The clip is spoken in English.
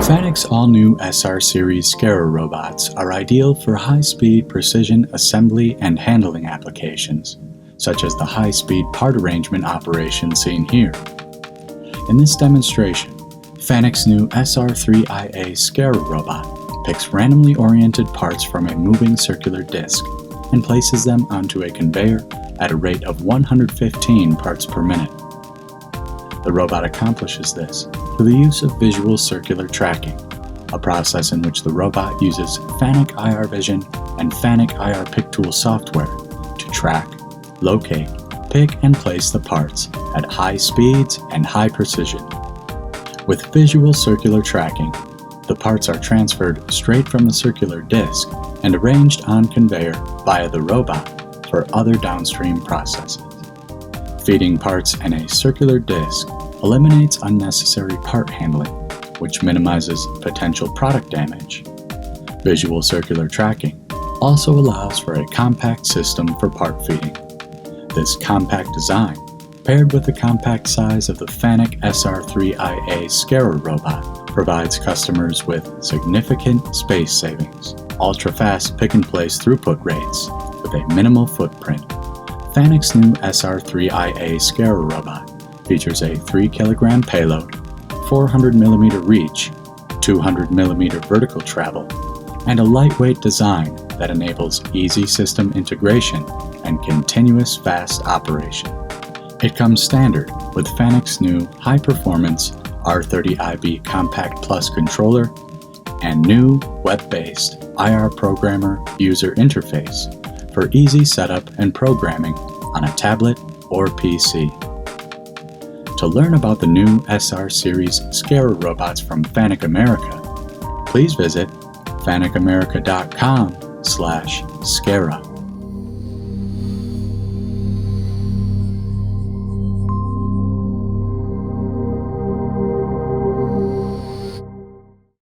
FANUC's all-new SR Series SCARA robots are ideal for high-speed precision assembly and handling applications, such as the high-speed part arrangement operation seen here. In this demonstration, FANUC's new SR-3iA SCARA robot picks randomly oriented parts from a moving circular disc and places them onto a conveyor at a rate of 115 parts per minute. The robot accomplishes this through the use of visual circular tracking, a process in which the robot uses FANUC iRVision and FANUC iRPickTool software to track, locate, pick and place the parts at high speeds and high precision. With visual circular tracking, the parts are transferred straight from the circular disc and arranged on conveyor via the robot for other downstream processes. Feeding parts in a circular disc eliminates unnecessary part handling, which minimizes potential product damage. Visual circular tracking also allows for a compact system for part feeding. This compact design, paired with the compact size of the FANUC SR-3iA SCARA robot, provides customers with significant space savings, ultra-fast pick-and-place throughput rates with a minimal footprint. FANUC's new SR-3iA SCARA robot features a 3 kg payload, 400mm reach, 200mm vertical travel, and a lightweight design that enables easy system integration and continuous fast operation. It comes standard with FANUC's new high-performance R30iB Compact Plus controller and new web-based IR Programmer user interface for easy setup and programming on a tablet or PC. To learn about the new SR Series SCARA robots from FANUC America, please visit fanucamerica.com/SCARA.